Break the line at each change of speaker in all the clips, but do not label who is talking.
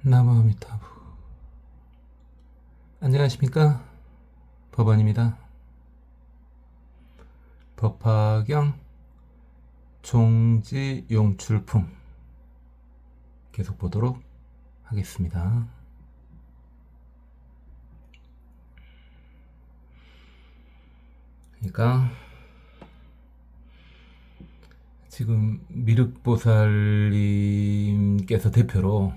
나무아미타부. 안녕하십니까? 법원입니다. 법화경 종지용출품 계속 보도록 하겠습니다. 그러니까 지금 미륵보살님께서 대표로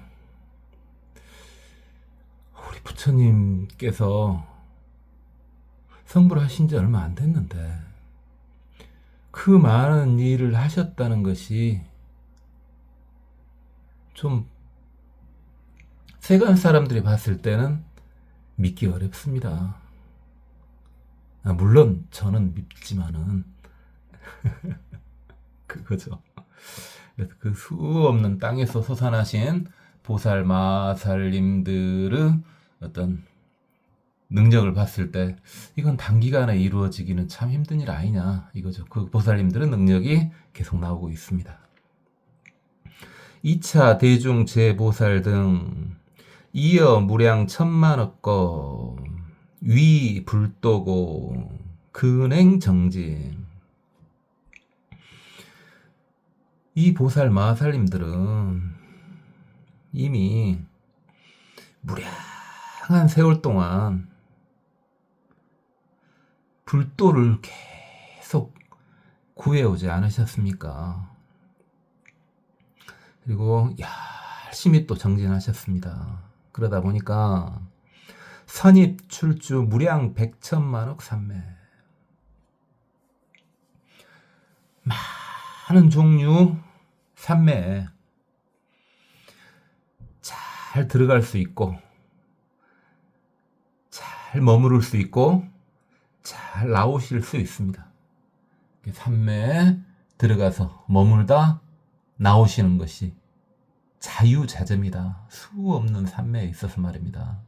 우리 부처님께서 성불 하신 지 얼마 안 됐는데 그 많은 일을 하셨다는 것이 좀 세간 사람들이 봤을 때는 믿기 어렵습니다. 물론 저는 믿지만은 그거죠. 그래서 그 수 없는 땅에서 솟아나신 보살 마살님들의 어떤 능력을 봤을 때 이건 단기간에 이루어지기는 참 힘든 일 아니냐 이거죠. 그 보살님들의 능력이 계속 나오고 있습니다. 2차 대중 제보살 등 이어 무량 천만억거 위 불도고 근행 정진. 이 보살 마살님들은 이미 무량한 세월 동안 불도를 계속 구해오지 않으셨습니까? 그리고 열심히 또 정진하셨습니다. 그러다 보니까 선입 출주 무량 백천만억 삼매, 많은 종류 삼매에 잘 들어갈 수 있고 잘 머무를 수 있고 잘 나오실 수 있습니다. 삼매에 들어가서 머물다 나오시는 것이 자유자재입니다. 수 없는 삼매에 있어서 말입니다.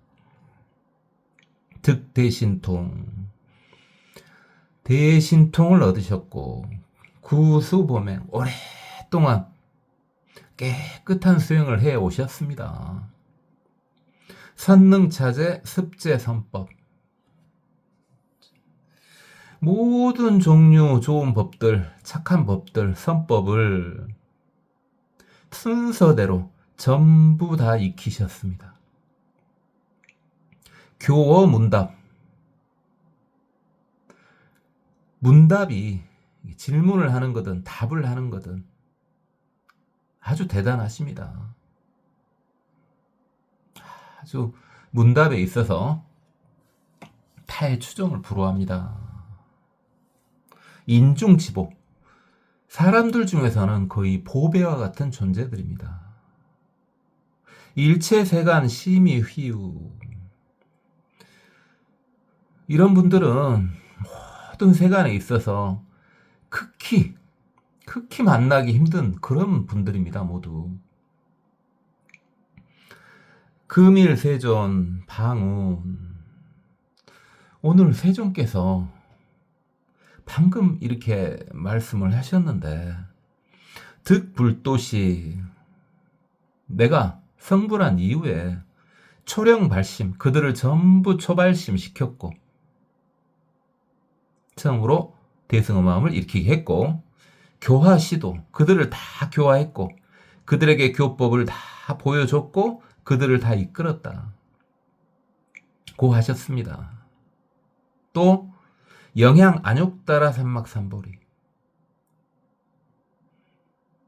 득대신통, 대신통을 얻으셨고 구수범행, 오랫동안 깨끗한 수행을 해 오셨습니다. 선능차제 습제선법, 모든 종류 좋은 법들, 착한 법들, 선법을 순서대로 전부 다 익히셨습니다. 교어 문답, 문답이 질문을 하는 거든 답을 하는 거든 아주 대단하십니다. 아주 문답에 있어서 타의 추종을 불허합니다. 인중지보, 사람들 중에서는 거의 보배와 같은 존재들입니다. 일체세간 심의휘유, 이런 분들은 모든 세간에 있어서 극히 만나기 힘든 그런 분들입니다. 모두 금일세존 방운, 오늘 세존께서 방금 이렇게 말씀을 하셨는데 득불도시, 내가 성불한 이후에 초령발심, 그들을 전부 초발심시켰고 처음으로 대승의 마음을 일으키게 했고, 교화시도, 그들을 다 교화했고 그들에게 교법을 다 보여줬고 그들을 다 이끌었다 고 하셨습니다. 또 영양 안욕따라 삼막삼보리,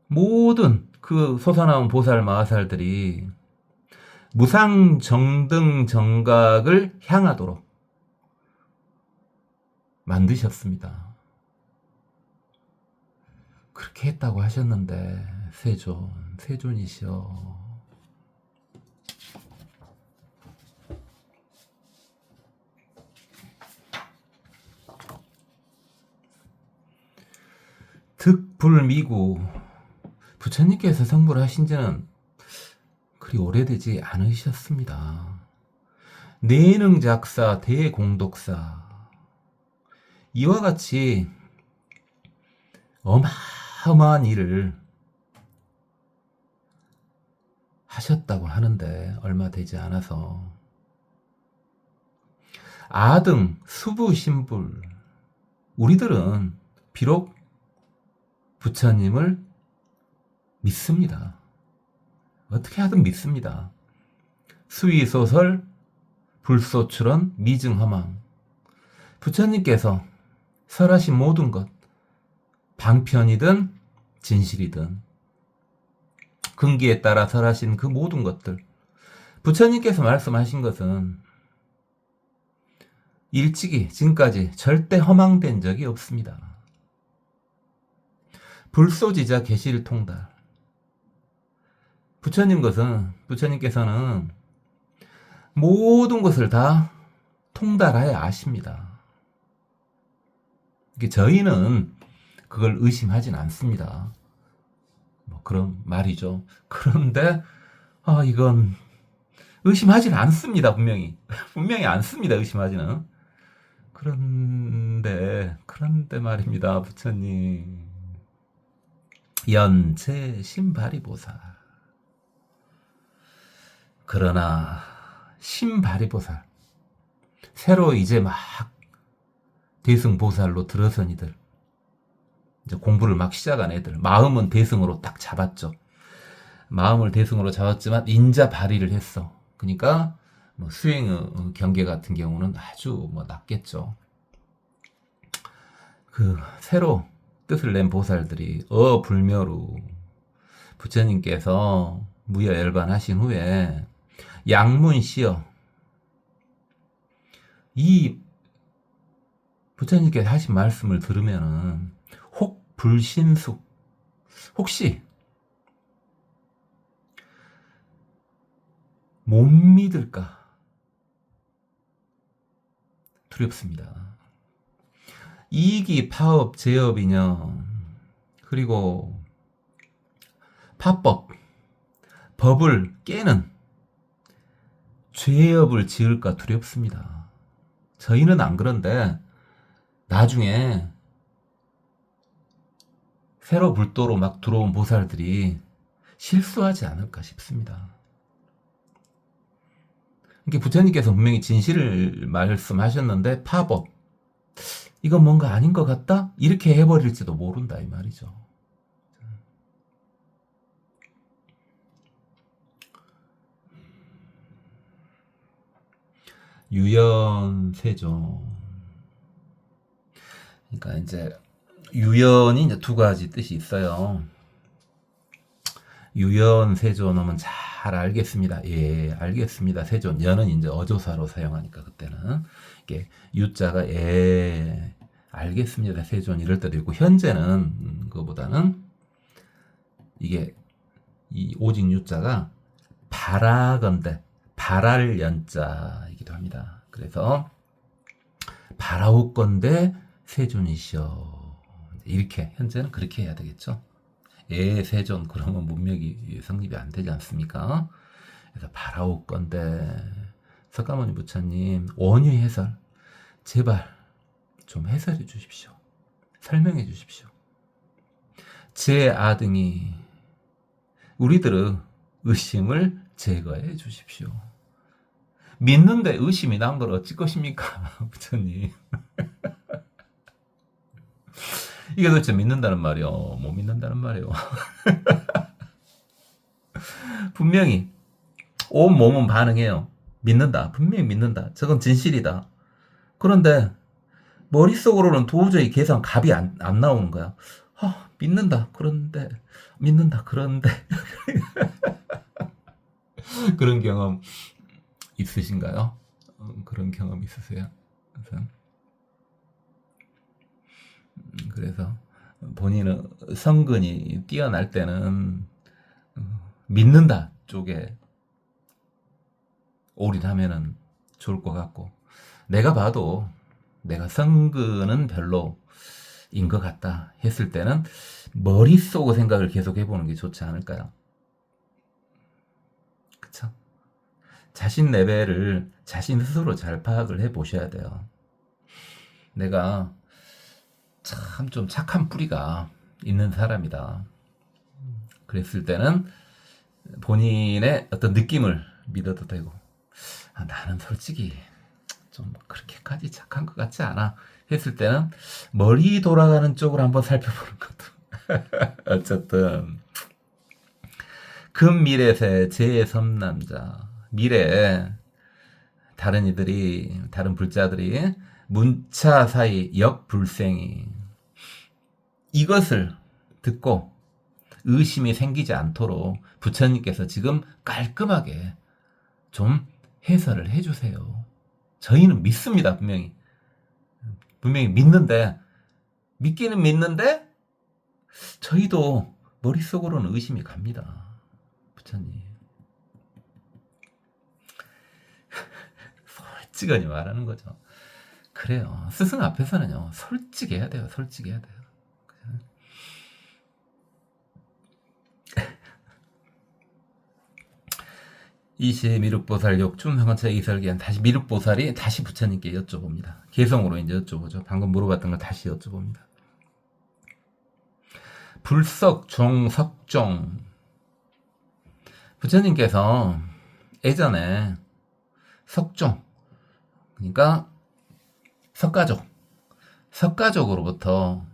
모든 그 솟아나온 보살 마하살들이 무상정등 정각을 향하도록 만드셨습니다. 그렇게 했다고 하셨는데 세존이시여, 득불미구, 부처님께서 성불하신 지는 그리 오래되지 않으셨습니다. 내능작사 대공독사, 이와 같이 어마어마한 일을 하셨다고 하는데 얼마 되지 않아서 아등, 수부, 신불 우리들은 비록 부처님을 믿습니다. 어떻게 하든 믿습니다. 수위소설, 불소출원, 미증허망 부처님께서 설하신 모든 것 방편이든 진실이든 근기에 따라 설하신 그 모든 것들 부처님께서 말씀하신 것은 일찍이 지금까지 절대 허망된 적이 없습니다. 불소지자 계시를 통달 부처님께서는 모든 것을 다 통달하여 아십니다. 저희는 그걸 의심하진 않습니다. 뭐 그런 말이죠. 그런데 이건 의심하진 않습니다. 분명히 않습니다. 의심하지는. 그런데 말입니다. 부처님 연체 신바리보살 그러나 신바리보살 새로 이제 막 대승보살로 들어선 이들 이제 공부를 막 시작한 애들 마음은 대승으로 딱 잡았죠. 마음을 대승으로 잡았지만 인자 발휘를 했어. 그러니까 뭐 수행의 경계 같은 경우는 아주 낮겠죠. 그 새로 뜻을 낸 보살들이 불묘로 부처님께서 무여열반하신 후에 양문시여 이 부처님께서 하신 말씀을 들으면은 혹 불신숙 혹시 못 믿을까 두렵습니다. 이익이 파업 제업이냐 그리고 파법 법을 깨는 죄업을 지을까 두렵습니다. 저희는 안 그런데 나중에 새로 불도로 막 들어온 보살들이 실수하지 않을까 싶습니다. 이게 부처님께서 분명히 진실을 말씀하셨는데 파법 이건 뭔가 아닌 것 같다? 이렇게 해버릴지도 모른다 이 말이죠. 유연세조 그러니까 이제 유연이 이제 두 가지 뜻이 있어요. 유연 세존하면 잘 알겠습니다. 예, 알겠습니다. 세존. 연은 이제 어조사로 사용하니까 그때는 이게 유자가 알겠습니다. 세존 이럴 때도 있고 현재는 그거보다는 이게 이 오직 유자가 바라건대 바랄 연자이기도 합니다. 그래서 바라옵건대 세존이시여 이렇게 현재는 그렇게 해야 되겠죠. 세존 그러면 문맥이 성립이 안 되지 않습니까? 그래서 바라옵건대 석가모니 부처님 원유 해설 제발 좀 해설해 주십시오. 설명해 주십시오. 제 아등이 우리들의 의심을 제거해 주십시오. 믿는데 의심이 난 걸 어찌 것입니까? 부처님. 이게 도대체 믿는다는 말이요? 못 믿는다는 말이요? 분명히 온 몸은 반응해요. 믿는다. 분명히 믿는다. 저건 진실이다. 그런데 머릿속으로는 도저히 계산 값이 안 나오는 거야. 믿는다. 그런데 믿는다. 그런데 그런 경험 있으신가요? 그런 경험 있으세요? 그래서 본인은 성근이 뛰어날 때는 믿는다 쪽에 올인하면은 좋을 것 같고 내가 봐도 내가 성근은 별로인 것 같다 했을 때는 머릿속 생각을 계속 해보는 게 좋지 않을까요? 그쵸? 자신 레벨을 자신 스스로 잘 파악을 해보셔야 돼요. 내가 참 좀 착한 뿌리가 있는 사람이다. 그랬을 때는 본인의 어떤 느낌을 믿어도 되고, 나는 솔직히 좀 그렇게까지 착한 것 같지 않아 했을 때는 머리 돌아가는 쪽으로 한번 살펴보는 것도 어쨌든 금미래세 제3남자 미래에 다른 이들이 다른 불자들이 문차 사이 역불생이 이것을 듣고 의심이 생기지 않도록 부처님께서 지금 깔끔하게 좀 해설을 해주세요. 저희는 믿습니다. 분명히 믿기는 믿는데 저희도 머릿속으로는 의심이 갑니다. 부처님 솔직하게 말하는 거죠. 그래요. 스승 앞에서는요 솔직해야 돼요. 솔직해야 돼요. 이시 미륵보살 욕중 형원체 이설기한 다시 미륵보살이 다시 부처님께 여쭤봅니다. 개성으로 이제 여쭤보죠. 방금 물어봤던 걸 다시 여쭤봅니다. 불석종 석종 부처님께서 예전에 석종 그러니까 석가족으로부터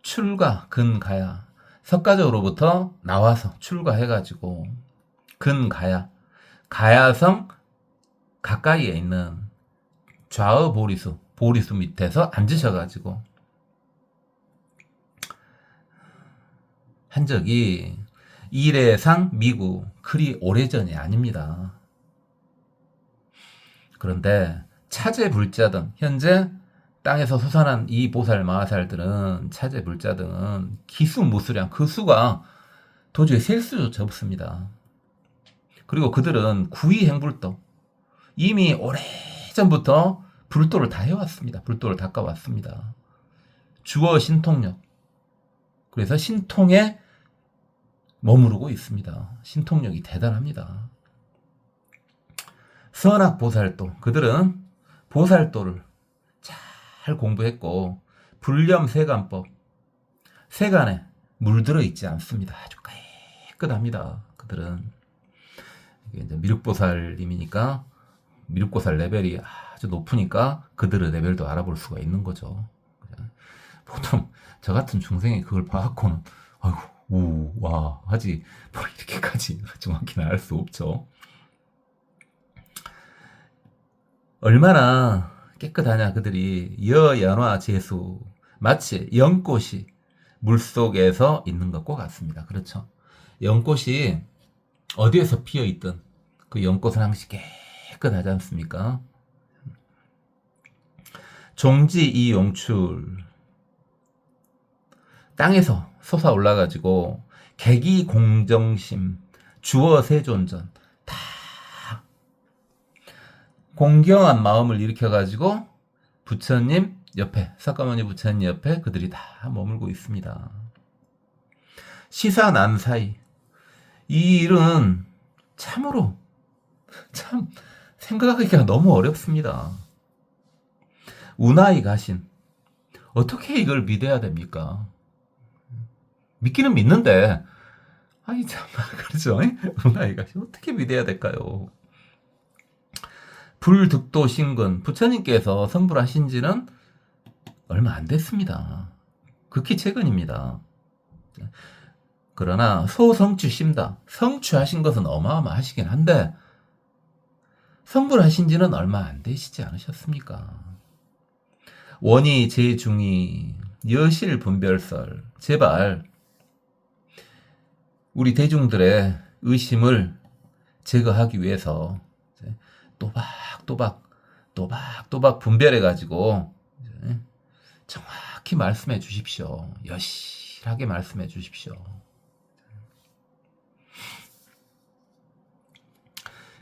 출가 근가야 석가족으로부터 나와서 출가해가지고 근가야 가야성 가까이에 있는 좌의 보리수 밑에서 앉으셔가지고 한 적이 이래상 미구 그리 오래전이 아닙니다. 그런데 차제 불자 등 현재 땅에서 솟아난 이 보살 마하살들은 차제 불자 등은 기수무수량 그 수가 도저히 셀 수조차 없습니다. 그리고 그들은 구이행불도 이미 오래전부터 불도를 다 해왔습니다. 불도를 닦아왔습니다. 주어 신통력 그래서 신통에 머무르고 있습니다. 신통력이 대단합니다. 선악보살도 그들은 보살도를 잘 공부했고 불념세간법 세간에 물들어 있지 않습니다. 아주 깨끗합니다. 그들은 이게 이제 미륵보살님이니까 미륵보살 레벨이 아주 높으니까 그들의 레벨도 알아볼 수가 있는 거죠. 보통 저 같은 중생이 그걸 봐갖고는 아이고 우와 하지 뭐 이렇게까지 정확히는 알 수 없죠. 얼마나 깨끗하냐 그들이 여연화 재수 마치 연꽃이 물속에서 있는 것과 같습니다. 그렇죠. 연꽃이 어디에서 피어있든 그 연꽃은 항상 깨끗하지 않습니까? 종지 이용출 땅에서 솟아 올라가지고 개기 공정심 주어 세존전 다 공경한 마음을 일으켜가지고 부처님 옆에 석가모니 부처님 옆에 그들이 다 머물고 있습니다. 시사난사이 이 일은 참으로 참 생각하기가 너무 어렵습니다. 운하이 가신 어떻게 이걸 믿어야 됩니까? 믿기는 믿는데 아니 정말 그렇죠? 운하이 가신 어떻게 믿어야 될까요? 불득도 신근 부처님께서 성불하신 지는 얼마 안 됐습니다. 극히 최근입니다. 그러나 소성취심다 성취하신 것은 어마어마하시긴 한데 성불하신 지는 얼마 안 되시지 않으셨습니까? 원이 제중이 여실 분별설 제발 우리 대중들의 의심을 제거하기 위해서 또박 분별해가지고 정확히 말씀해 주십시오. 여실하게 말씀해 주십시오.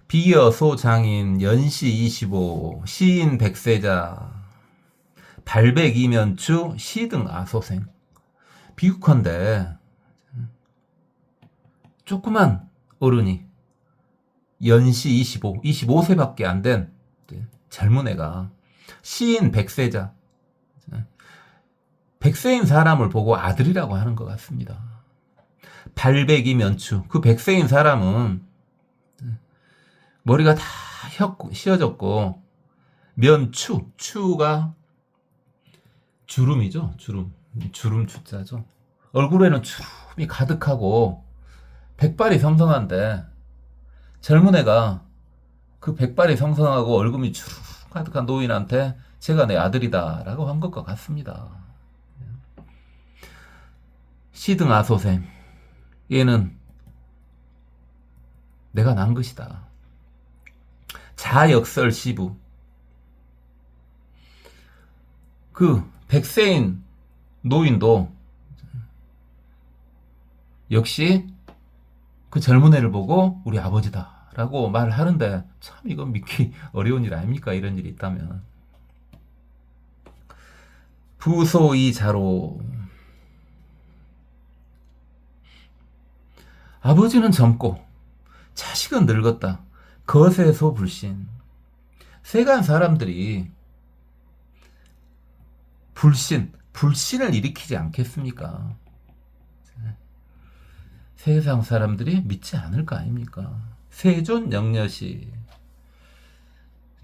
비여소장인 연시 25 시인 백세자 발백이면추 시등 아소생 비유컨대 조그만 어른이 연시 25세밖에 안 된 젊은 애가 시인 백세자 100세인 사람을 보고 아들이라고 하는 것 같습니다. 발백이 면추. 그 백세인 사람은 머리가 다 휘어졌고 면추, 추가 주름이죠. 주름 추자죠. 얼굴에는 주름이 가득하고 백발이 성성한데 젊은 애가 그 백발이 성성하고 얼굴이 주름 가득한 노인한테 제가 내 아들이다 라고 한 것과 같습니다. 시등아소생, 얘는 내가 난 것이다. 자역설시부, 그 백세인 노인도 역시 그 젊은 애를 보고 우리 아버지다 라고 말하는데, 참 이건 믿기 어려운 일 아닙니까? 이런 일이 있다면. 부소이자로, 아버지는 젊고 자식은 늙었다. 거세소 불신. 세간 사람들이 불신을 일으키지 않겠습니까? 세상 사람들이 믿지 않을 거 아닙니까? 세존 영려시.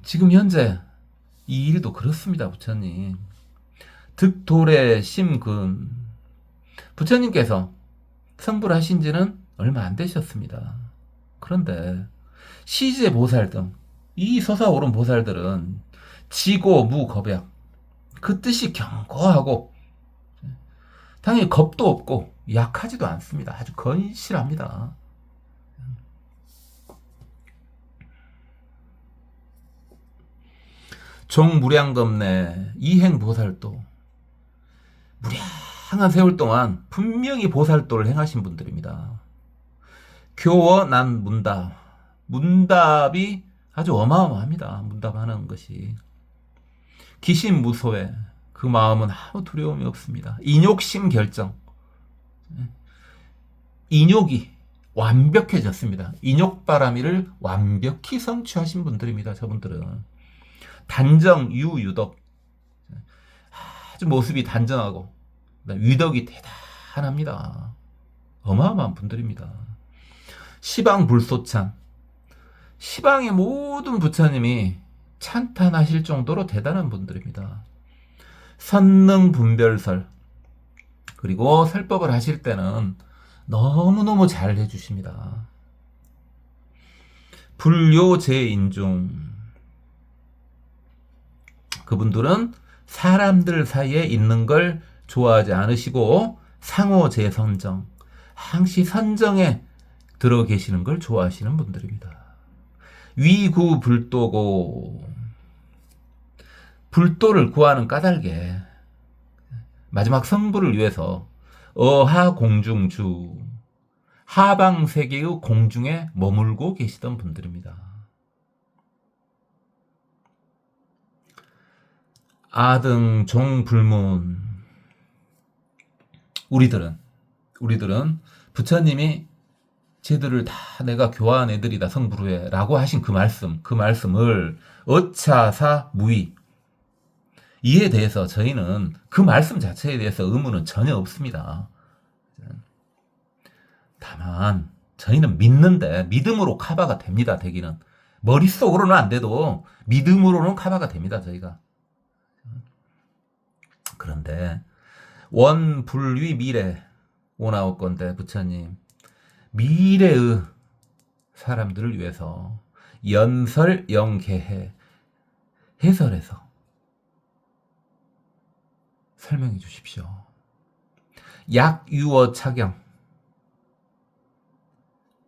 지금 현재 이 일도 그렇습니다, 부처님. 득도래 심근. 부처님께서 성불 하신 지는 얼마 안 되셨습니다. 그런데 시제 보살 등 이 솟아오른 보살들은 지고 무겁약, 그 뜻이 견고하고 당연히 겁도 없고 약하지도 않습니다. 아주 건실합니다. 종무량겁내 이행보살도, 무량한 세월 동안 분명히 보살도를 행하신 분들입니다. 교원난 문답이 아주 어마어마합니다. 문답하는 것이. 기신무소에, 그 마음은 아무 두려움이 없습니다. 인욕심 결정, 인욕이 완벽해졌습니다. 인욕바라미를 완벽히 성취하신 분들입니다. 저분들은. 단정 유유덕, 아주 모습이 단정하고 위덕이 대단합니다. 어마어마한 분들입니다. 시방불소찬, 시방의 모든 부처님이 찬탄하실 정도로 대단한 분들입니다. 선능분별설, 그리고 설법을 하실 때는 너무너무 잘 해주십니다. 불요제인중, 그분들은 사람들 사이에 있는 걸 좋아하지 않으시고 상호제선정, 항시 선정에 들어 계시는 걸 좋아하시는 분들입니다. 위구불도고, 불도를 구하는 까닭에 마지막 성불을 위해서 어하공중주, 하방세계의 공중에 머물고 계시던 분들입니다. 아등 종불문, 우리들은 부처님이 쟤들을 다 내가 교화한 애들이다 성불 후에 라고 하신 그 말씀을 어차사 무의, 이에 대해서 저희는 그 말씀 자체에 대해서 의문은 전혀 없습니다. 다만 저희는 믿는데 믿음으로 커버가 됩니다. 되기는 머릿속으로는 안 돼도 믿음으로는 커버가 됩니다. 저희가. 그런데 원불위 미래 오나올 건데, 부처님 미래의 사람들을 위해서 연설 영계해 해설해서 설명해 주십시오. 약유어 착영,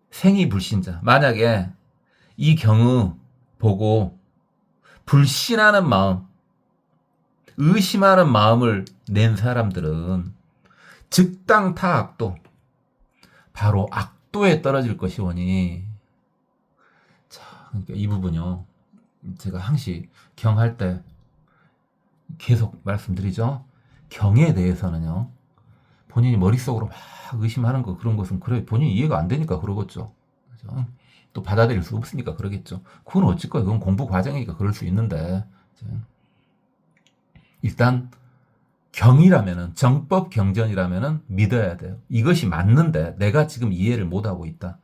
생이 불신자, 만약에 이 경우 보고 불신하는 마음, 의심하는 마음을 낸 사람들은 즉당 타악도, 바로 악도에 떨어질 것이오니. 자, 그러니까 이 부분요, 제가 항시 경할 때 계속 말씀드리죠. 경에 대해서는요, 본인이 머릿속으로 막 의심하는 거, 그런 것은 그래 본인이 이해가 안 되니까 그러겠죠. 그죠? 또 받아들일 수 없으니까 그러겠죠. 그건 어쩔 거예요. 그건 공부 과정이니까 그럴 수 있는데, 일단 경이라면은, 정법 경전이라면은 믿어야 돼요. 이것이 맞는데 내가 지금 이해를 못하고 있다.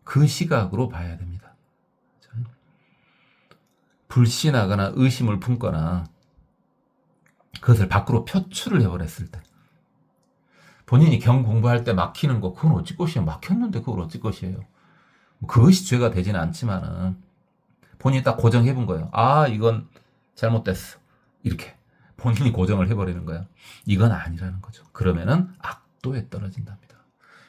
그 시각으로 봐야 됩니다. 불신하거나 의심을 품거나 그것을 밖으로 표출을 해버렸을 때, 본인이 경 공부할 때 막히는 거, 그건 어찌 것이에요. 막혔는데 그걸 어찌 것이에요. 그것이 죄가 되지는 않지만은 본인이 딱 고정해 본 거예요. 아, 이건 잘못됐어. 이렇게 본인이 고정을 해버리는 거예요. 이건 아니라는 거죠. 그러면은 악도에 떨어진답니다.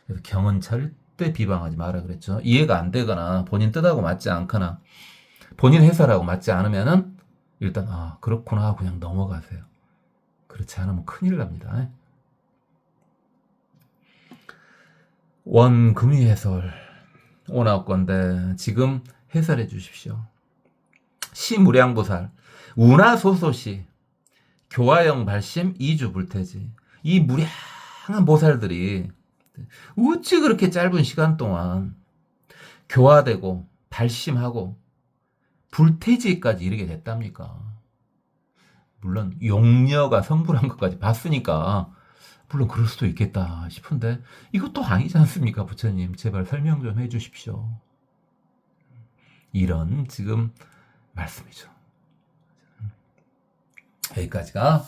그래서 경은 절대 비방하지 마라 그랬죠. 이해가 안 되거나 본인 뜻하고 맞지 않거나 본인 해설하고 맞지 않으면은 일단 그렇구나 하고 그냥 넘어가세요. 그렇지 않으면 큰일 납니다. 원금위 해설 오나올 건데 지금 해설해 주십시오. 시무량보살 운하소소시 교화영 발심 이주불태지. 이 무량한 보살들이 어찌 그렇게 짧은 시간 동안 교화되고 발심하고 불태지까지 이르게 됐답니까? 물론 용녀가 성불한 것까지 봤으니까 물론 그럴 수도 있겠다 싶은데 이것도 아니지 않습니까? 부처님 제발 설명 좀 해주십시오. 이런 지금 말씀이죠. 여기까지가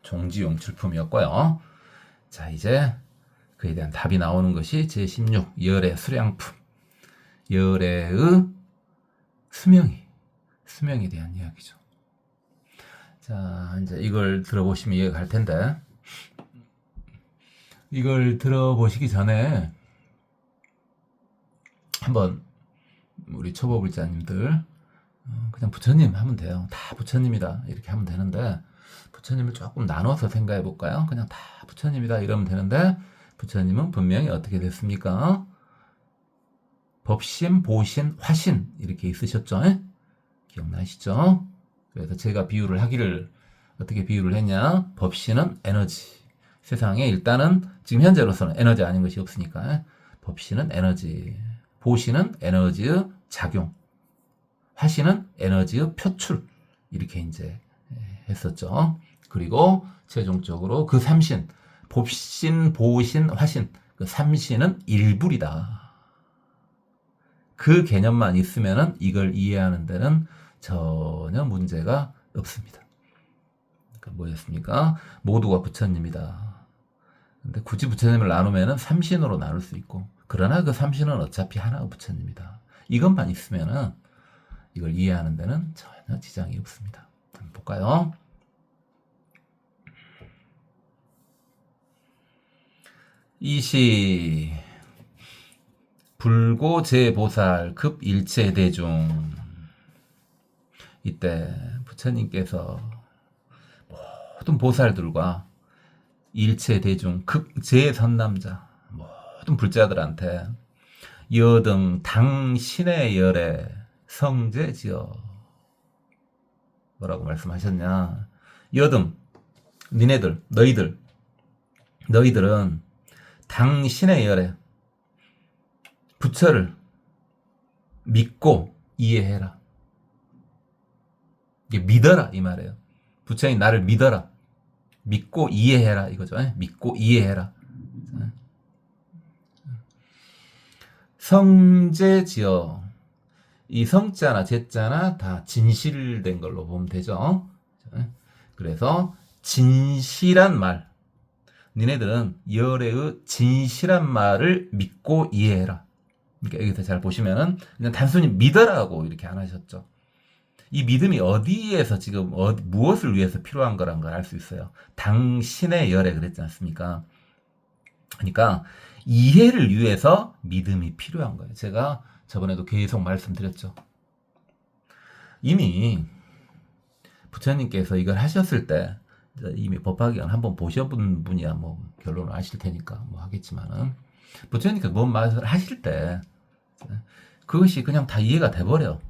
종지용출품이었고요. 자, 이제 그에 대한 답이 나오는 것이 제16 열의 수량품, 열의 수명에 대한 이야기죠. 자, 이제 이걸 들어보시면 이해가 갈 텐데, 이걸 들어보시기 전에 한번 우리 초보불자님들 그냥 부처님 하면 돼요. 다 부처님이다 이렇게 하면 되는데, 부처님을 조금 나눠서 생각해 볼까요? 그냥 다 부처님이다 이러면 되는데, 부처님은 분명히 어떻게 됐습니까? 법신, 보신, 화신 이렇게 있으셨죠? 기억나시죠? 그래서 제가 비유를 하기를 어떻게 비유를 했냐? 법신은 에너지. 세상에 일단은 지금 현재로서는 에너지 아닌 것이 없으니까 법신은 에너지. 보신은 에너지의 작용. 화신은 에너지의 표출. 이렇게 이제 했었죠. 그리고 최종적으로 그 삼신, 법신, 보신, 화신, 그 삼신은 일불이다. 그 개념만 있으면은 이걸 이해하는 데는 전혀 문제가 없습니다. 그러니까 뭐였습니까? 모두가 부처님이다. 근데 굳이 부처님을 나누면은 삼신으로 나눌 수 있고, 그러나 그 삼신은 어차피 하나의 부처님이다. 이것만 있으면은 이걸 이해하는 데는 전혀 지장이 없습니다. 한번 볼까요? 이시 불고제보살 급 일체대중. 이때 부처님께서 모든 보살들과 일체대중 극제선남자 모든 불자들한테 여등 당신의 열에 성제지어 뭐라고 말씀하셨냐? 여등 너희들은 당신의 열에 부처를 믿고 이해해라. 이게 믿어라 이 말이에요. 부처님 나를 믿어라. 믿고 이해해라 이거죠. 믿고 이해해라. 성제지어. 이 성자나 제자나 다 진실된 걸로 보면 되죠. 그래서 진실한 말. 니네들은 열애의 진실한 말을 믿고 이해해라. 그러니까 여기서 잘 보시면은 그냥 단순히 믿어라고 이렇게 안 하셨죠. 이 믿음이 어디에서 지금 무엇을 위해서 필요한 거란 걸 알 수 있어요. 당신의 열애 그랬지 않습니까? 그러니까 이해를 위해서 믿음이 필요한 거예요. 제가 저번에도 계속 말씀드렸죠. 이미 부처님께서 이걸 하셨을 때 이미 법화기관 한번 보셔본 분이야 뭐 결론을 아실 테니까 뭐 하겠지만은 부처님께서 뭔 말을 하실 때 그것이 그냥 다 이해가 돼버려.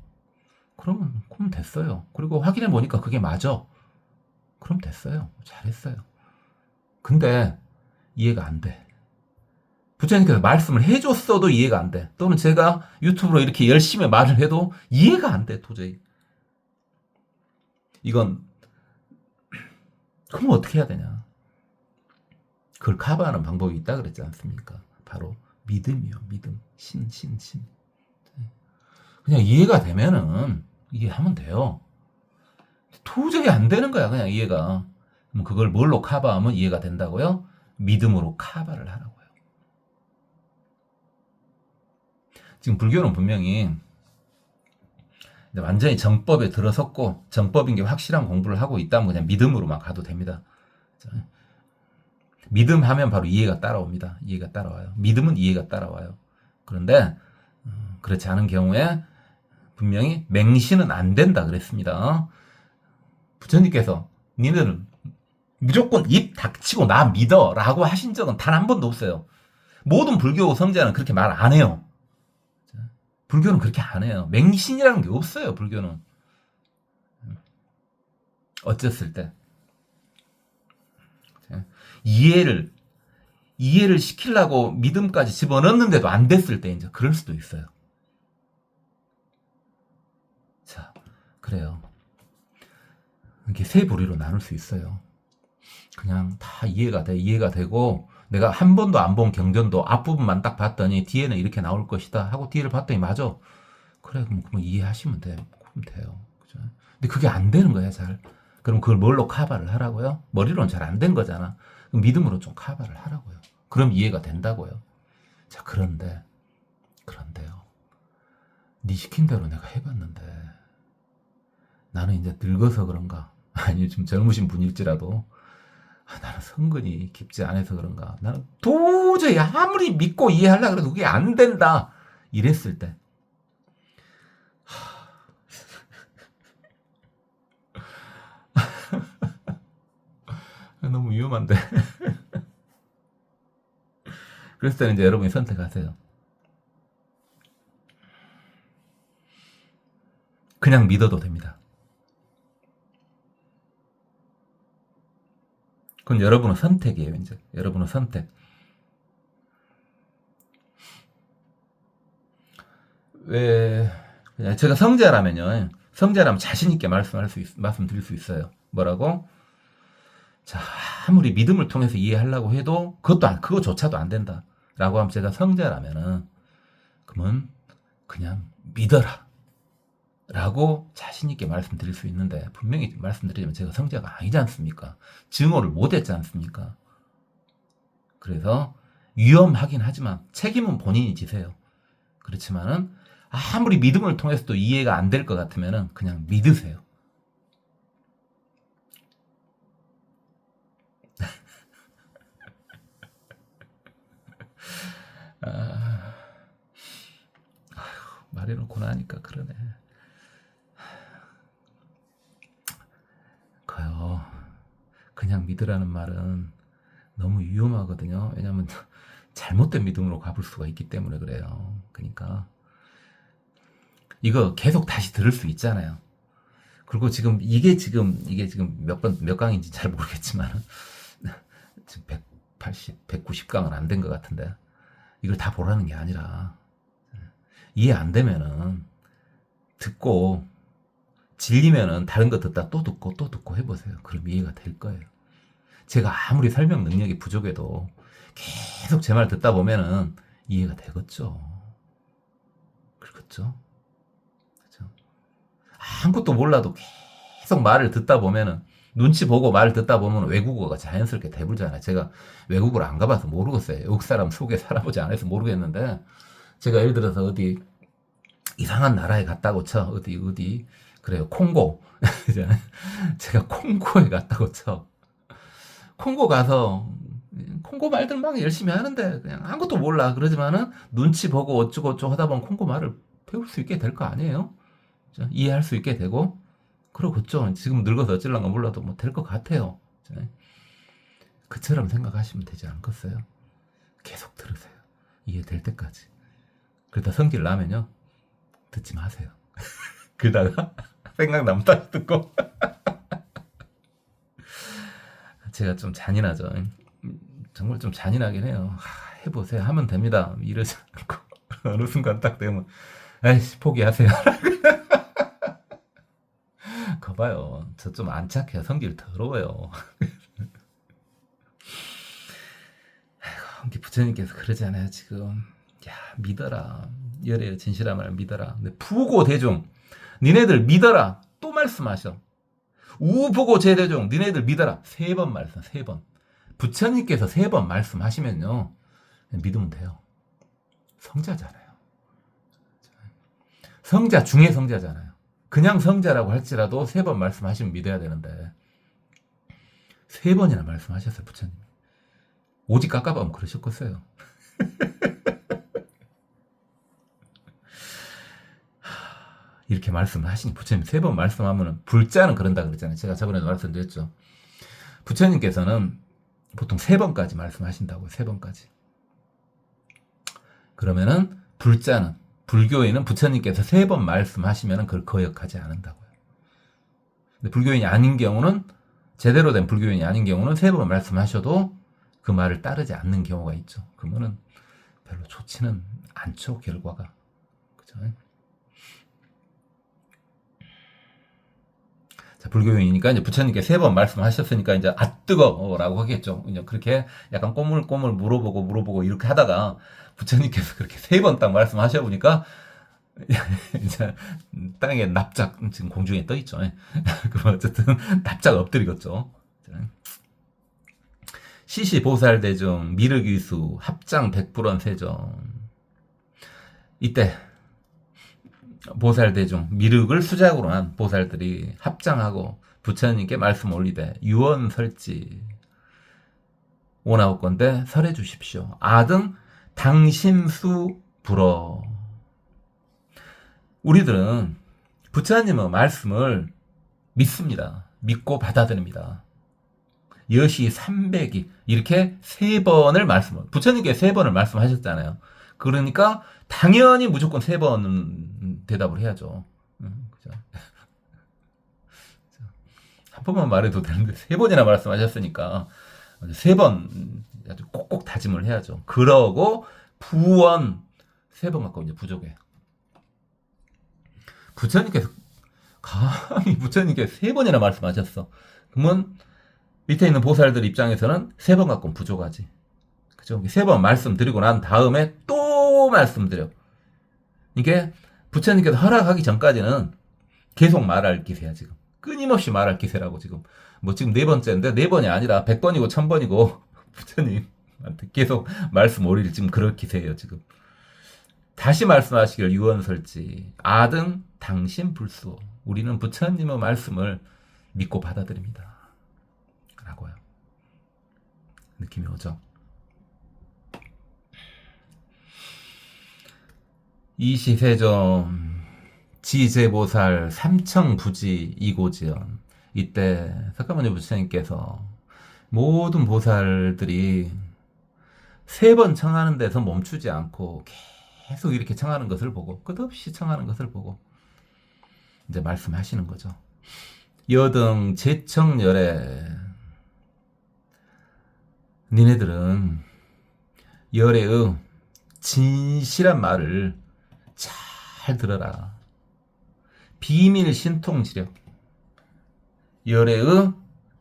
그럼 됐어요. 그리고 확인해 보니까 그게 맞아. 그럼 됐어요. 잘했어요. 근데 이해가 안 돼. 부처님께서 말씀을 해줬어도 이해가 안 돼. 또는 제가 유튜브로 이렇게 열심히 말을 해도 이해가 안 돼, 도저히. 이건, 그럼 어떻게 해야 되냐? 그걸 커버하는 방법이 있다 그랬지 않습니까? 바로 믿음이요, 믿음. 신. 그냥 이해가 되면은 이해하면 돼요. 도저히 안 되는 거야, 그냥 이해가. 그럼 그걸 뭘로 커버하면 이해가 된다고요? 믿음으로 커버를 하라고요. 지금 불교는 분명히 완전히 정법에 들어섰고 정법인 게 확실한 공부를 하고 있다면 그냥 믿음으로만 가도 됩니다. 믿음 하면 바로 이해가 따라옵니다. 이해가 따라와요. 믿음은 이해가 따라와요. 그런데 그렇지 않은 경우에 분명히 맹신은 안 된다 그랬습니다. 부처님께서 니네는 무조건 입 닥치고 나 믿어 라고 하신 적은 단 한 번도 없어요. 모든 불교 성자는 그렇게 말 안 해요. 불교는 그렇게 안 해요. 맹신이라는 게 없어요, 불교는. 어쨌을 때. 이해를 시키려고 믿음까지 집어넣는데도 안 됐을 때, 이제 그럴 수도 있어요. 자, 그래요. 이렇게 세 부류로 나눌 수 있어요. 그냥 다 이해가 되고, 내가 한 번도 안 본 경전도 앞부분만 딱 봤더니 뒤에는 이렇게 나올 것이다 하고 뒤를 봤더니 맞아. 그래, 그럼 이해하시면 돼. 그럼 돼요. 그죠? 근데 그게 안 되는 거야, 잘. 그럼 그걸 뭘로 커버를 하라고요? 머리로는 잘 안 된 거잖아. 그럼 믿음으로 좀 커버를 하라고요. 그럼 이해가 된다고요. 자, 그런데요. 네 시킨 대로 내가 해봤는데 나는 이제 늙어서 그런가? 아니, 좀 젊으신 분일지라도 나는 성근이 깊지 않아서 그런가? 나는 도저히 아무리 믿고 이해하려고 해도 그게 안 된다. 이랬을 때. 너무 위험한데. 그랬을 때는 이제 여러분이 선택하세요. 그냥 믿어도 됩니다. 그건 여러분의 선택이에요, 이제. 여러분의 선택. 왜, 그냥 제가 성자라면 자신있게 말씀드릴 수 있어요. 뭐라고? 자, 아무리 믿음을 통해서 이해하려고 해도 그거조차도 안 된다. 라고 하면 제가 성자라면은, 그러면 그냥 믿어라. 라고 자신있게 말씀드릴 수 있는데, 분명히 말씀드리면 제가 성자가 아니지 않습니까? 증오를 못 했지 않습니까? 그래서 위험하긴 하지만 책임은 본인이 지세요. 그렇지만은 아무리 믿음을 통해서도 이해가 안 될 것 같으면은 그냥 믿으세요. 말해놓고 나니까 그러네. 그요. 그냥 믿으라는 말은 너무 위험하거든요. 왜냐하면 잘못된 믿음으로 가볼 수가 있기 때문에 그래요. 그러니까 이거 계속 다시 들을 수 있잖아요. 그리고 이게 지금 몇 강인지 잘 모르겠지만 지금 180, 190강은 안 된 것 같은데 이걸 다 보라는 게 아니라 이해 안 되면은 듣고 질리면은 다른 거 듣다 또 듣고 해보세요. 그럼 이해가 될 거예요. 제가 아무리 설명 능력이 부족해도 계속 제 말 듣다 보면은 이해가 되겠죠. 그렇겠죠? 그렇죠? 아무것도 몰라도 계속 말을 듣다 보면은 눈치 보고 말을 듣다 보면 외국어가 자연스럽게 돼버리잖아요. 제가 외국어를 안 가봐서 모르겠어요. 외국 사람 속에 살아보지 않아서 모르겠는데 제가 예를 들어서 어디 이상한 나라에 갔다고 쳐. 어디 그래요. 콩고. 제가 콩고에 갔다고 쳐. 콩고 가서 콩고 말들 막 열심히 하는데 그냥 아무것도 몰라. 그러지만은 눈치 보고 어쩌고 하다 보면 콩고 말을 배울 수 있게 될 거 아니에요? 이해할 수 있게 되고 그러겠죠. 지금 늙어서 어쩌려가 몰라도 뭐 될 것 같아요. 그처럼 생각하시면 되지 않겠어요? 계속 들으세요. 이해될 때까지. 그러다 성질 나면요. 듣지 마세요. 그러다가 생각나면 다시 듣고. 제가 좀 잔인하죠. 정말 좀 잔인하긴 해요. 해보세요. 하면 됩니다. 이러지 않고 어느 순간 딱 되면 에이씨 포기하세요. 거봐요. 저 좀 안 착해요. 성질 더러워요. 부처님께서 그러잖아요. 지금 야 믿어라. 열애의 진실한 말을 믿어라. 근데 부고 대중 니네들 믿어라. 또 말씀하셔. 우보고 제대종 니네들 믿어라. 3번 말씀 3번. 부처님께서 3번 말씀하시면요. 믿으면 돼요. 성자잖아요. 성자 중에 성자잖아요. 그냥 성자라고 할지라도 3번 말씀하시면 믿어야 되는데 3번이나 말씀하셨어요. 부처님. 오직 깎아보면 그러셨겠어요. 이렇게 말씀하시니 부처님 3번 말씀하면 불자는 그런다 그랬잖아요. 제가 저번에도 말씀드렸죠. 부처님께서는 보통 3번까지 말씀하신다고요. 3번까지. 그러면은 불자는 불교인은 부처님께서 3번 말씀하시면 그걸 거역하지 않는다고요. 근데 불교인이 아닌 경우는 제대로 된 불교인이 아닌 경우는 3번 말씀하셔도 그 말을 따르지 않는 경우가 있죠. 그러면은 별로 좋지는 않죠. 결과가. 그죠? 자, 불교인이니까 이제 부처님께 3번 말씀하셨으니까 이제 뜨거라고 하겠죠. 이제 그렇게 약간 꼬물꼬물 물어보고 이렇게 하다가 부처님께서 그렇게 3번 딱 말씀하셔 보니까 이제 땅에 납작 지금 공중에 떠 있죠. 그럼 어쨌든 납작 엎드리겠죠. 시시보살대중 미륵위수 합장 백불원 세정. 이때 보살대중 미륵을 수작으로 한 보살들이 합장하고 부처님께 말씀 올리되 유언설지 오나옵건대 설해 주십시오. 아등 당신수 불어. 우리들은 부처님의 말씀을 믿습니다. 믿고 받아들입니다. 여시 300이 이렇게 3번을 부처님께 3번을 말씀하셨잖아요. 그러니까 당연히 무조건 3번 대답을 해야죠. 그죠? 한 번만 말해도 되는데 3번이나 말씀하셨으니까 3번 아주 꼭꼭 다짐을 해야죠. 그러고 부원 3번 갖고 이제 부족해. 부처님께서 3번이나 말씀하셨어. 그러면 밑에 있는 보살들 입장에서는 3번 갖고는 부족하지. 그죠? 3번 말씀드리고 난 다음에 또 말씀드려. 이게 부처님께서 허락하기 전까지는 계속 말할 기세야, 지금. 끊임없이 말할 기세라고, 지금. 지금 4번째인데, 4번이 아니라 100번이고 1000번이고, 부처님한테 계속 말씀 올릴 지금 그럴 기세예요, 지금. 다시 말씀하시길 유언설지. 아등 당신 불수. 우리는 부처님의 말씀을 믿고 받아들입니다. 라고요. 느낌이 오죠? 이시세점 지제보살 삼청부지 이고지연. 이때 석가모니 부처님께서 모든 보살들이 3번 청하는 데서 멈추지 않고 계속 이렇게 청하는 것을 보고 끝없이 청하는 것을 보고 이제 말씀하시는 거죠. 여등 제청열애. 니네들은 열애의 진실한 말을 잘 들어라. 비밀 신통지력. 열애의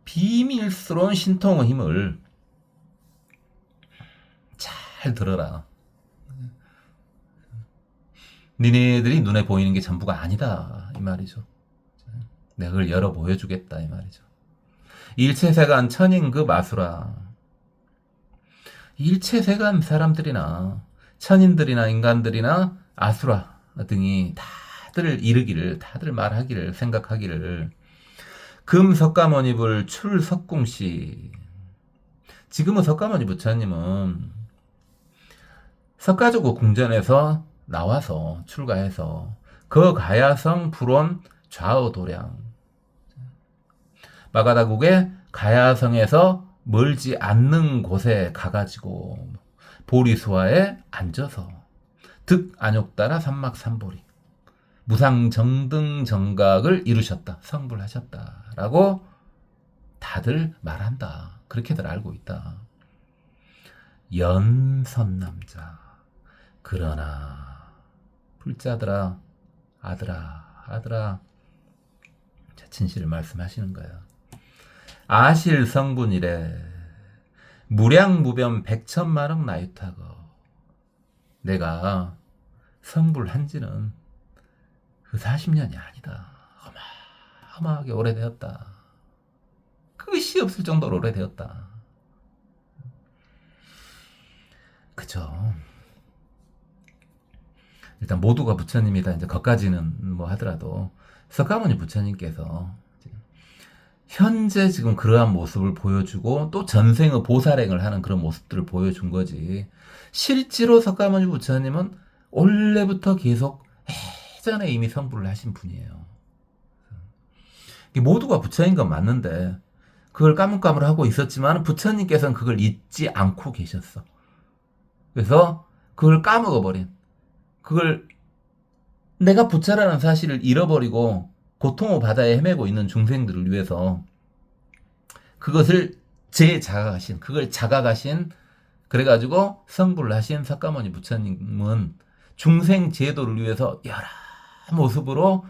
비밀스러운 신통의 힘을 잘 들어라. 니네들이 눈에 보이는 게 전부가 아니다. 이 말이죠. 내가 그걸 열어 보여주겠다. 이 말이죠. 일체세간 천인급 아수라. 일체세간 사람들이나 천인들이나 인간들이나 아수라 등이 다들 이르기를, 다들 말하기를, 생각하기를 금석가모니불 출석궁시. 지금은 석가모니 부처님은 석가지고 궁전에서 나와서 출가해서 그 가야성 불원 좌우도량 마가다국의 가야성에서 멀지 않는 곳에 가가지고 보리수화에 앉아서 득 안욕따라 삼막삼보리 무상정등정각을 이루셨다. 성불하셨다라고 다들 말한다. 그렇게들 알고 있다. 연선남자. 그러나 불자들아, 아들아 자, 진실을 말씀하시는 거예요. 아실 성분이래 무량무변 백천만억 나유타거. 내가 성불한 지는 그 40년이 아니다. 어마어마하게 오래되었다. 끝이 없을 정도로 오래되었다. 그죠? 일단 모두가 부처님이다. 이제 거기까지는 뭐 하더라도 석가모니 부처님께서 현재 지금 그러한 모습을 보여주고 또 전생의 보살행을 하는 그런 모습들을 보여준 거지. 실제로 석가모니 부처님은 원래부터 계속 예전에 이미 성불을 하신 분이에요. 모두가 부처인 건 맞는데 그걸 까물까물하고 있었지만 부처님께서는 그걸 잊지 않고 계셨어. 그래서 그걸 까먹어버린, 그걸 내가 부처라는 사실을 잃어버리고 고통의 바다에 헤매고 있는 중생들을 위해서 그것을 재자각하신, 그걸 자각하신, 그래가지고 성불을 하신 석가모니 부처님은 중생 제도를 위해서 여러 모습으로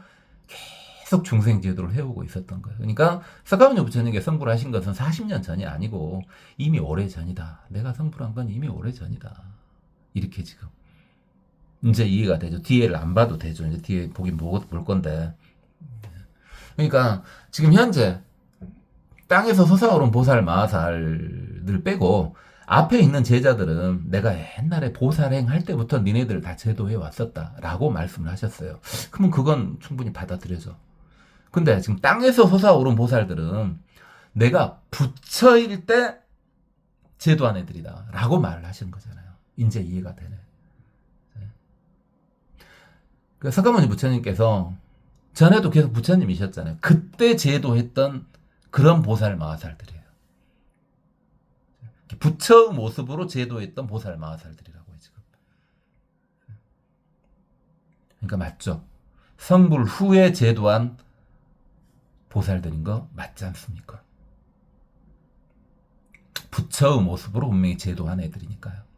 계속 중생 제도를 해오고 있었던 거예요. 그러니까 석가모니 부처님께 성불을 하신 것은 40년 전이 아니고 이미 오래 전이다. 내가 성불한 건 이미 오래 전이다. 이렇게 지금 이제 이해가 되죠. 뒤에를 안 봐도 되죠. 이제 뒤에 보긴 볼 건데. 그러니까 지금 현재 땅에서 솟아오른 보살 마하살들 빼고 앞에 있는 제자들은 내가 옛날에 보살행 할 때부터 니네들 다 제도해 왔었다 라고 말씀을 하셨어요. 그러면 그건 충분히 받아들여져. 근데 지금 땅에서 솟아오른 보살들은 내가 부처일 때 제도한 애들이다 라고 말을 하시는 거잖아요. 이제 이해가 되네. 그 석가모니 부처님께서 전에도 계속 부처님이셨잖아요. 그때 제도했던 그런 보살 마하살들이에요. 부처의 모습으로 제도했던 보살 마하살들이라고 해요, 지금. 그러니까 맞죠? 성불 후에 제도한 보살들인 거 맞지 않습니까? 부처의 모습으로 분명히 제도한 애들이니까요.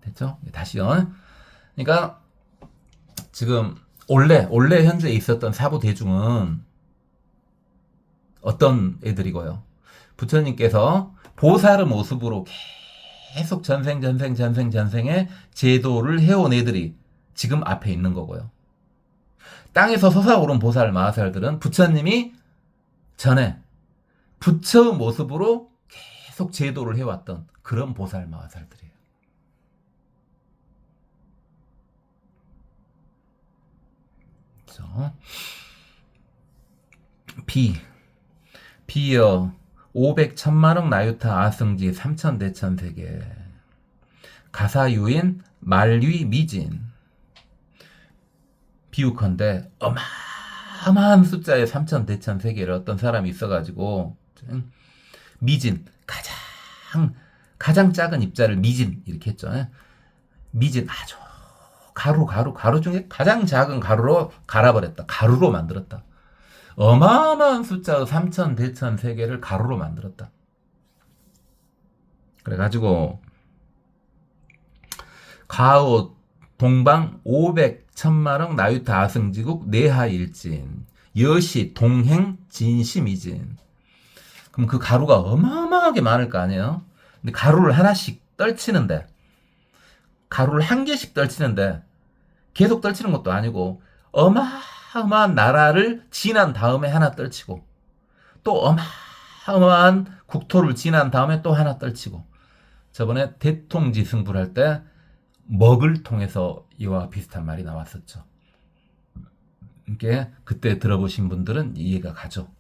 됐죠? 다시요. 그러니까 지금 원래 현재 있었던 사부 대중은 어떤 애들이고요? 부처님께서 보살의 모습으로 계속 전생에 제도를 해온 애들이 지금 앞에 있는 거고요. 땅에서 솟아오른 보살 마하살들은 부처님이 전에 부처의 모습으로 계속 제도를 해왔던 그런 보살 마하살들이에요. 비여 500 천만억 나유타 아승지 3천 대천 세계 가사유인 말위 미진. 비유컨대 어마어마한 숫자의 3천 대천 세계를 어떤 사람이 있어가지고 미진, 가장 작은 입자를 미진 이렇게 했죠. 미진, 아주 가루 중에 가장 작은 가루로 갈아버렸다. 가루로 만들었다. 어마어마한 숫자의 3천 대천 세계를 가루로 만들었다. 그래가지고 가오 동방 500 천만억 나유타 아승지국 내하일진 여시 동행 진심이진. 그럼 그 가루가 어마어마하게 많을 거 아니에요. 근데 가루를 하나씩 떨치는데, 가루를 한 개씩 떨치는데 계속 떨치는 것도 아니고 어마어마한 나라를 지난 다음에 하나 떨치고 또 어마어마한 국토를 지난 다음에 또 하나 떨치고. 저번에 대통지 승불할 때 먹을 통해서 이와 비슷한 말이 나왔었죠. 이게 그때 들어보신 분들은 이해가 가죠.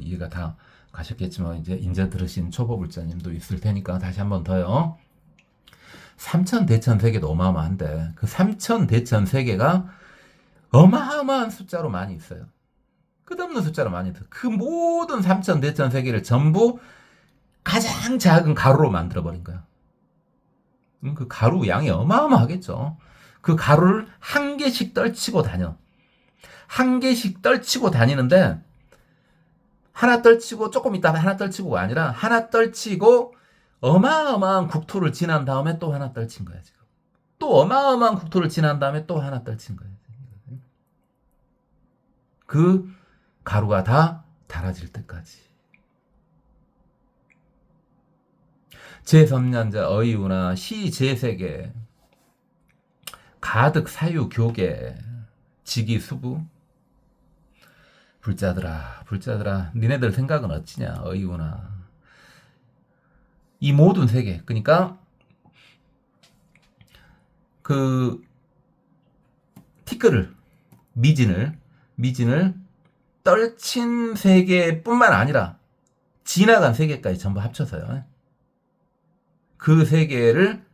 이해가 다 가셨겠지만 이제 들으신 초보불자님도 있을 테니까 다시 한 번 더요. 3천 대천 세계도 어마어마한데 그 3천 대천 세계가 어마어마한 숫자로 많이 있어요. 끝없는 숫자로 많이 있어요. 그 모든 3천 대천 세계를 전부 가장 작은 가루로 만들어버린 거야. 그 가루 양이 어마어마하겠죠. 그 가루를 한 개씩 떨치고 다녀. 한 개씩 떨치고 다니는데 하나 떨치고 조금 있다가 하나 떨치고가 아니라 하나 떨치고 어마어마한 국토를 지난 다음에 또 하나 떨친 거야 지금. 또 어마어마한 국토를 지난 다음에 또 하나 떨친 거야. 그 가루가 다 닳아질 때까지. 제3년자 어이우나 시제세계 가득 사유 교계 지기수부 불자들아 니네들 생각은 어찌냐 어이우나 이 모든 세계 그러니까 그 티끌을 미진을 떨친 세계뿐만 아니라 지나간 세계까지 전부 합쳐서요. 그 세계를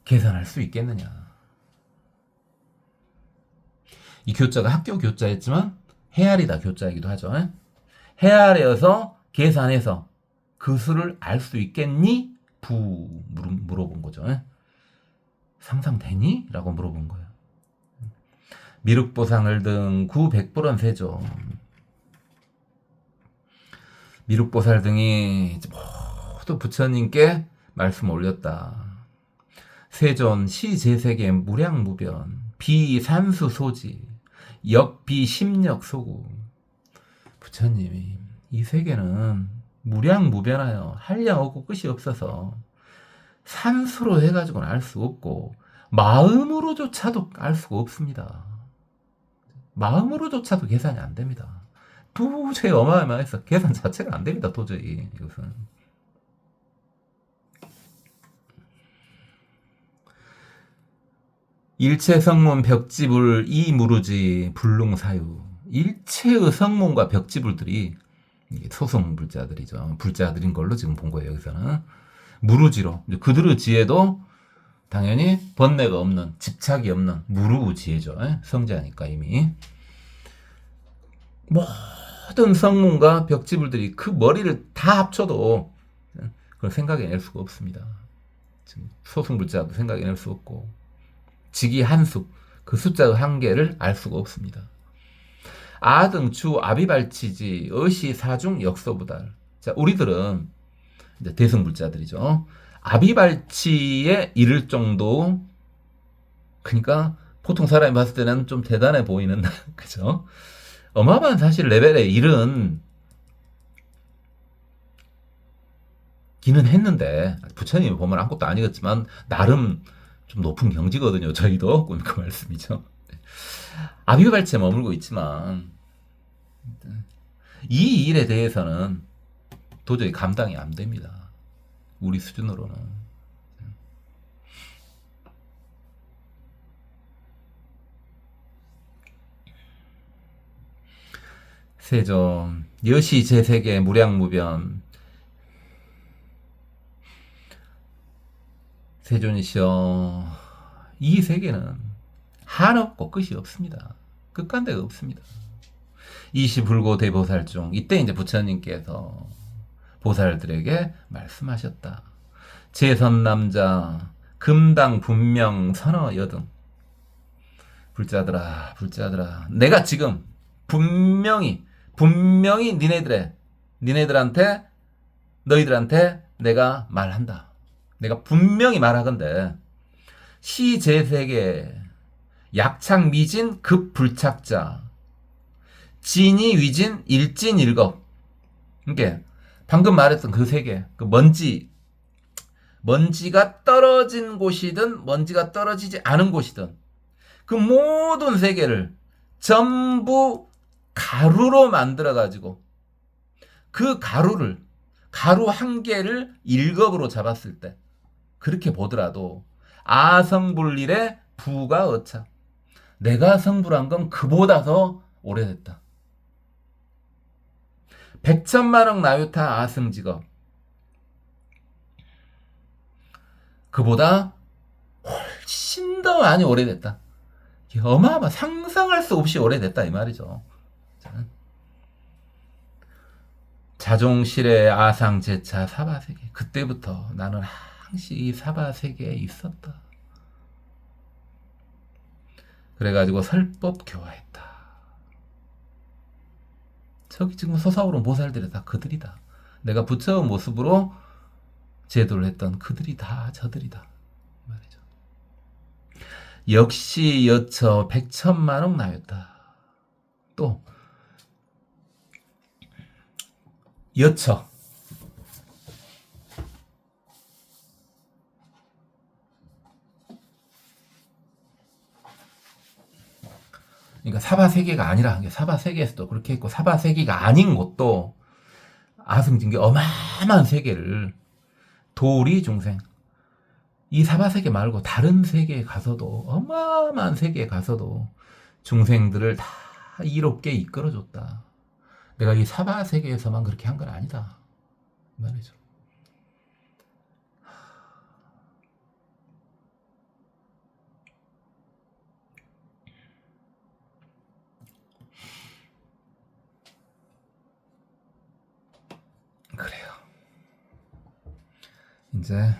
계산할 수 있겠느냐. 이 교자가 학교 교자였지만 헤아리다 교자이기도 하죠. 헤아려서 계산해서 그 수를 알 수 있겠니? 물어본 거죠. 상상되니? 라고 물어본 거예요. 미륵보상을 등 구백불원 세조 미륵보살 등이 모두 부처님께 말씀 올렸다. 세존 시제세계 무량무변 비산수 소지 역비심력 소구 부처님이 이 세계는 무량무변하여 한량 없고 끝이 없어서 산수로 해가지고는 알 수 없고 마음으로조차도 알 수가 없습니다. 마음으로조차도 계산이 안 됩니다. 도저히 어마어마해서 계산 자체가 안 됩니다. 도저히 이것은. 일체 성문 벽지불 이무르지 불능사유 일체의 성문과 벽지불들이 소성불자들이죠. 불자들인 걸로 지금 본 거예요. 여기서는 무르지로 그들의 지혜도 당연히 번뇌가 없는 집착이 없는 무르지혜죠. 성자니까 이미 모든 성문과 벽지불들이 그 머리를 다 합쳐도 그걸 생각해낼 수가 없습니다. 지금 소승불자도 생각해낼 수 없고 직이 한수 그 숫자의 한계를 알 수가 없습니다. 아등 주 아비발치지 어시 사중 역서부달. 자 우리들은 이제 대승불자들이죠. 아비발치에 이를 정도 그러니까 보통 사람이 봤을 때는 좀 대단해 보이는 그죠? 어마어마한 사실 레벨에 이른 기는 했는데 부처님이 보면 아무것도 아니겠지만 나름 좀 높은 경지거든요. 저희도 그 말씀이죠. 아비발치에 머물고 있지만 이 일에 대해서는 도저히 감당이 안 됩니다. 우리 수준으로는. 세존 여시 제세계 무량무변 세존이시여 이 세계는 한없고 끝이 없습니다. 끝간데가 없습니다. 이시불고 대보살중 이때 이제 부처님께서 보살들에게 말씀하셨다. 제선남자 금당 분명 선어 여등 불자들아 내가 지금 분명히 너희들한테 내가 말한다. 내가 분명히 말하건대 시제세계 약착미진 급불착자 진이위진 일진일겁 그러니까 방금 말했던 그 세계 그 먼지가 떨어진 곳이든 먼지가 떨어지지 않은 곳이든 그 모든 세계를 전부 가루로 만들어가지고 그 가루 한 개를 일겁으로 잡았을 때 그렇게 보더라도 아성불일의 부가 어차 내가 성불한 건 그보다 더 오래됐다. 백천만억 나유타 아승직업 그보다 훨씬 더 많이 오래됐다. 어마어마 상상할 수 없이 오래됐다 이 말이죠. 자종실의 아상제차 사바세계 그때부터 나는 항시 이 사바세계에 있었다. 그래가지고 설법 교화했다. 저기 지금 솟아오른 보살들이 다 그들이다. 내가 부처의 모습으로 제도를 했던 그들이 다 저들이다. 말이죠. 역시 여처 백천만억 나였다. 또 여처 그러니까 사바세계가 아니라 사바세계에서도 그렇게 했고 사바세계가 아닌 곳도 아승진계 어마어마한 세계를 도리 중생 이 사바세계 말고 다른 세계에 가서도 어마어마한 세계에 가서도 중생들을 다 이롭게 이끌어줬다. 내가 이 사바세계에서만 그렇게 한 건 아니다. 말이죠. 그래요. 이제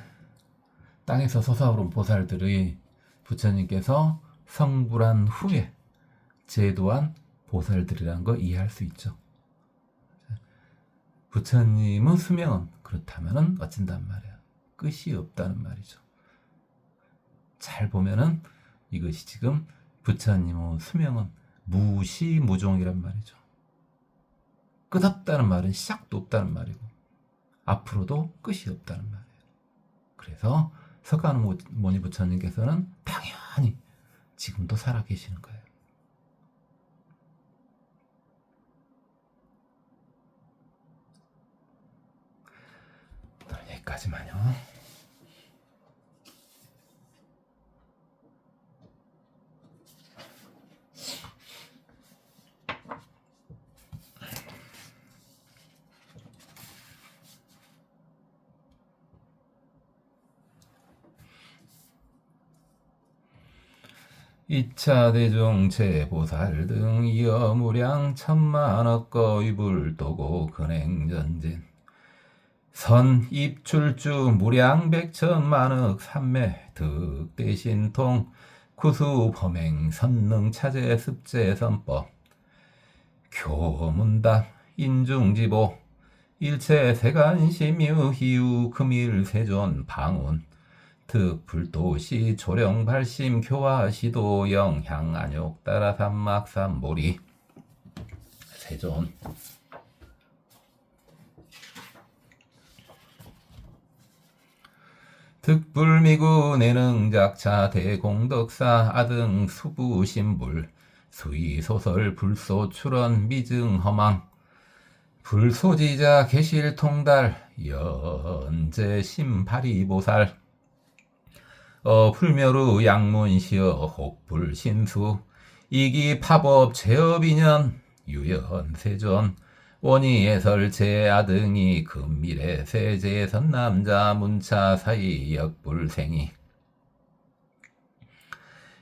땅에서 솟아오른 보살들의 부처님께서 성불한 후에 제도한 보살들이라는 거 이해할 수 있죠. 부처님의 수명은 그렇다면은 어쩐단 말이야. 끝이 없다는 말이죠. 잘 보면은 이것이 지금 부처님의 수명은 무시무종이란 말이죠. 끝없다는 말은 시작도 없다는 말이고 앞으로도 끝이 없다는 말이에요. 그래서 석가모니 부처님께서는 당연히 지금도 살아계시는 거예요. 여기까지만요. 이차 대중 제보살 등 이어 무량 천만억 거위불 도고 근행전진 선 입출주 무량 백천만억 삼매 득대신통 구수 범행 선능 차제 습제 선법 교문답 인중지보 일체 세간심유 희유 금일 세존 방운 득불도시 조령 발심 교화 시도 영향 안욕 따라 삼막 삼보리 세존 득불미구 내능작차 대공덕사 아등 수부신불 수의소설 불소 출원 미증 허망 불소지자 계실통달 연제심파리보살 불묘루 양문시어 혹불신수 이기파법 제업인연 유연세존 원희예설 제아등이 금미래 세제선남자 문차 사이 역불생이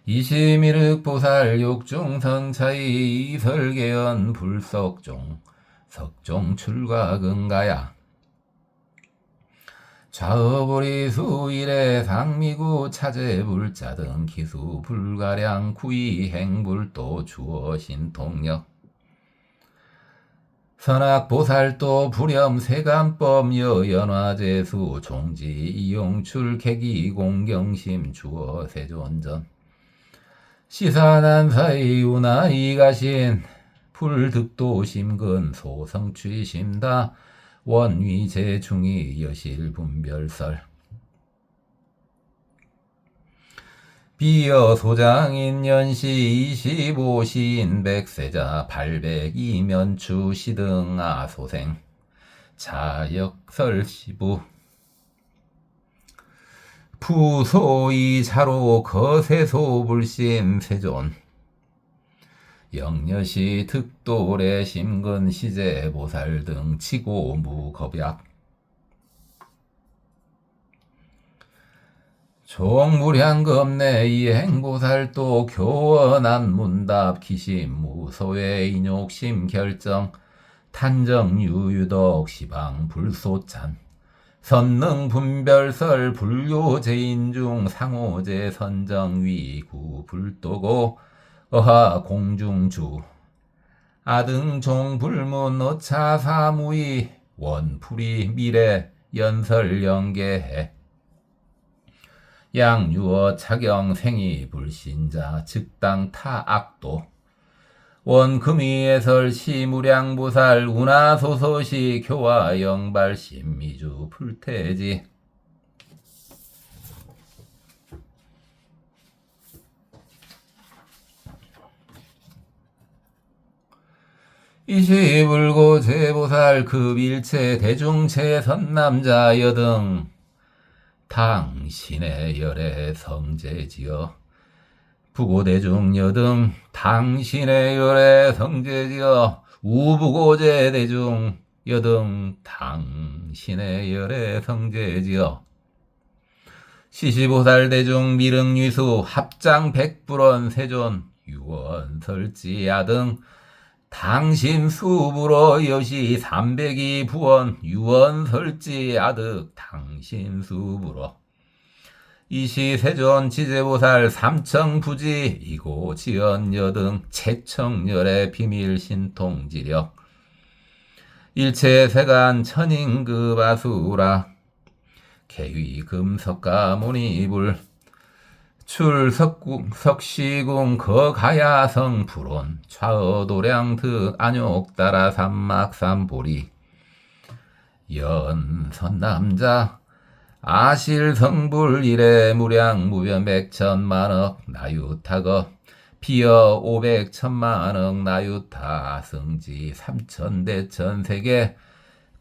이시미륵보살 육중선차이 이설계연 불석종 석종 출과근가야 좌어보리수 일에 상미구 차제불자 등 기수 불가량 구이행불도 주어신통력 선악보살도 불염세간법 여연화제수 종지 이용출 계기공경심 주어세존전 시사난사이 우나 이가신 불득도심근 소성취심다 원위제중이 여실분별설 비여소장인 연시 25시인 백세자 802면추 시등아 소생 자역설시부 푸소이 자로 거세소불신 세존 영여시 득도래 심근 시제보살 등 치고 무겁약 종무량겁내 이행보살도 교원한 문답 기심무소외 인욕심 결정 탄정유유덕 시방 불소찬 선능 분별설 불교제인중 상호제 선정위구 불도고 어하 공중주 아등종 불문 어차사무이 원풀이 미래 연설연계해 양유어 차경 생이 불신자 즉당 타악도 원금이예설 시무량보살 운하소소시 교화 영발 신미주 불태지 이시불고 제보살 급일체 대중체 선남자 여등 당신의 열애 성제지어 부고대중 여등 당신의 열애 성제지어 우부고제 대중 여등 당신의 열애 성제지어 시시보살 대중 미릉유수 합장 백불원 세존 유원설지 아등 당신 수부로 여시 300이 부원 유원설지 아득 당신 수부로 이시세존 지제보살 삼청부지 이고 지연여등 채청열의 비밀 신통지력 일체세간 천인급 아수라 개위금석가 무니불 석시궁 거가야성 불온 좌어도량득 안욕따라 삼막삼보리 연선남자 아실성불 일에 무량 무변백천만억 나유타거 피어 500천만억 나유타 승지 3천대천세계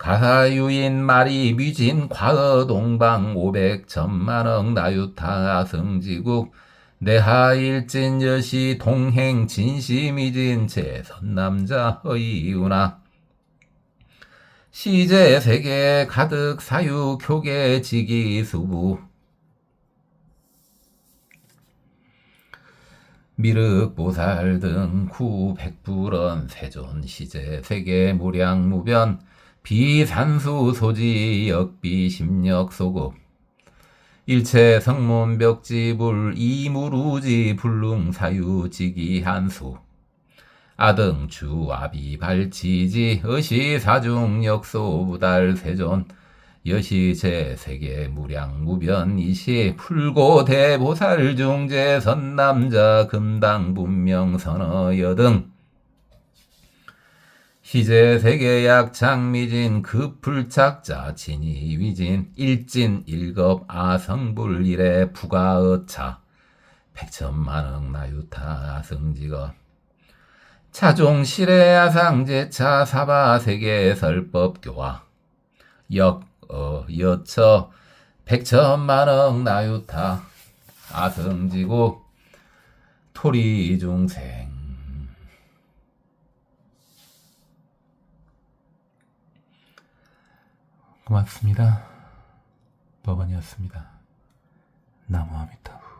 가사유인 마리 미진 과거 동방 500천만억 나유타 승지국 내하일진 여시 동행 진시미진 제선남자 허이우나 시제세계 가득 사유 교계 지기수부 미륵보살 등 구백불원 세존 시제세계 무량무변 비산수 소지 역비 심력 소급 일체 성문벽지불 이무루지 불룽사유 지기한수 아등주 아비 발치지 의시사중 역소부달 세존 여시제 세계 무량무변 이시 풀고 대보살 중제 선남자 금당 분명 선어여등 시제세계 약창미진 급불착자 진이위진 일진 일겁 아성불 일에 부가어차 백천만억 나유타 승지거 차종실의 아상제차 사바세계 설법교화 여처 백천만억 나유타 아성지국 토리중생 고맙습니다. 법원이었습니다. 나무 아미타불.